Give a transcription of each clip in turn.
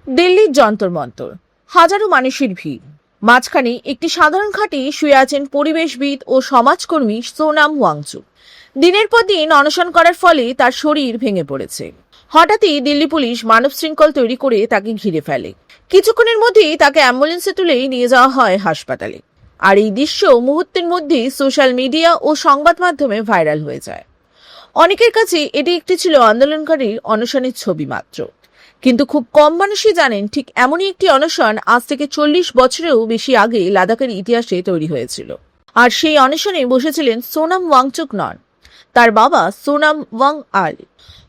দিল্লির যন্তর মন্তর, হাজারো মানুষের ভিড়, মাঝখানে একটি সাধারণ খাটে শুয়ে আছেন পরিবেশবিদ ও সমাজকর্মী সোনাম ওয়াংচুক। দিনের পর দিন অনশন করার ফলে তার শরীর ভেঙে পড়েছে। হঠাৎই দিল্লি পুলিশ মানব শৃঙ্খল তৈরি করে তাকে ঘিরে ফেলে। কিছুক্ষণের মধ্যেই তাকে অ্যাম্বুলেন্সে তুলে নিয়ে যাওয়া হয় হাসপাতালে। আর এই দৃশ্য মুহূর্তের মধ্যেই সোশ্যাল মিডিয়া ও সংবাদ মাধ্যমে ভাইরাল হয়ে যায়। অনেকের কাছে এটি একটি ছিল আন্দোলনকারীর অনশনের ছবি মাত্র, কিন্তু খুব কম মানুষই জানেন ঠিক এমনই একটি অনশন আজ থেকে 40 বছরেও বেশি আগে লাদাখের ইতিহাসে তৈরি হয়েছিল। আর সেই অনশনে বসেছিলেন সোনাম ওয়াংচুক নন, তার বাবা সোনাম ওয়াং আল।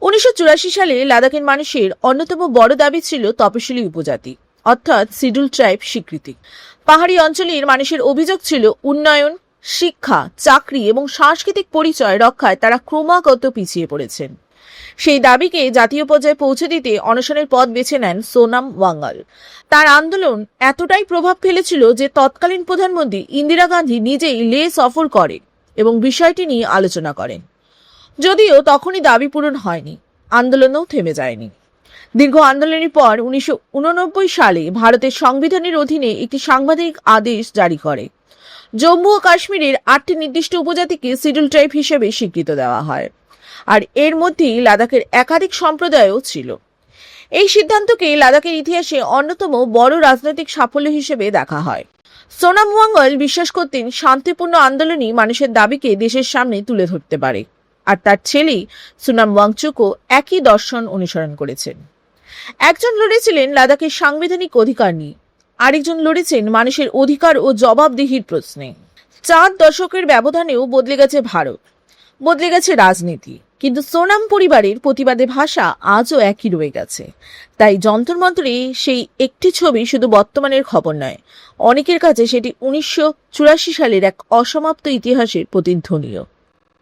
1984 সালে লাদাখের মানুষের অন্যতম বড় দাবি ছিল তপশিলি উপজাতি অর্থাৎ শিডিউল ট্রাইব স্বীকৃতি। পাহাড়ি অঞ্চলের মানুষের অভিযোগ ছিল উন্নয়ন, শিক্ষা, চাকরি এবং সাংস্কৃতিক পরিচয় রক্ষায় তারা ক্রমাগত পিছিয়ে পড়েছেন। সেই দাবিকে জাতীয় পর্যায়ে পৌঁছে দিতে অনশনের পথ বেছে নেন সোনাম ওয়াঙ্গাল। তার আন্দোলন এতটাই প্রভাব ফেলেছিল যে তৎকালীন প্রধানমন্ত্রী ইন্দিরা গান্ধী নিজেই লে সফর করেন এবং বিষয়টি নিয়ে আলোচনা করেন। যদিও তখনই দাবি পূরণ হয়নি, আন্দোলনও থেমে যায়নি। দীর্ঘ আন্দোলনের পর 1989 সালে ভারতের সংবিধানের অধীনে একটি সাংবিধানিক আদেশ জারি করে জম্মু ও কাশ্মীরের 8টি নির্দিষ্ট উপজাতিকে শিডিউল ট্রাইব হিসেবে স্বীকৃতি দেওয়া হয়। আর এর মধ্যেই লাদাখের একাধিক সম্প্রদায়ও ছিল। এই সিদ্ধান্তকে লাদাখের ইতিহাসে অন্যতম বড় রাজনৈতিক সাফল্য হিসেবে দেখা হয়। সোনাম ওয়াঙ্গল বিশ্বাস করতেন শান্তিপূর্ণ আন্দোলনই মানুষের দাবিকে দেশের সামনে তুলে ধরতে পারে। আর তার ছেলে সোনাম ওয়াংচুকও একই দর্শন অনুসরণ করেছেন। একজন লড়েছিলেন লাদাখের সাংবিধানিক অধিকার নিয়ে, আরেকজন লড়েছেন মানুষের অধিকার ও জবাবদিহির প্রশ্নে। 4 দশকের ব্যবধানেও বদলে গেছে ভারত, বদলে গেছে রাজনীতি, কিন্তু সোনাম পরিবারের প্রতিবাদের ভাষা আজও একই রয়ে গেছে। তাই যন্তর মন্তরে সেই একটি ছবি শুধু বর্তমানের খবর নয়, অনেকের কাছে সেটি 1984 সালের এক অসমাপ্ত ইতিহাসের প্রতিধ্বনিও।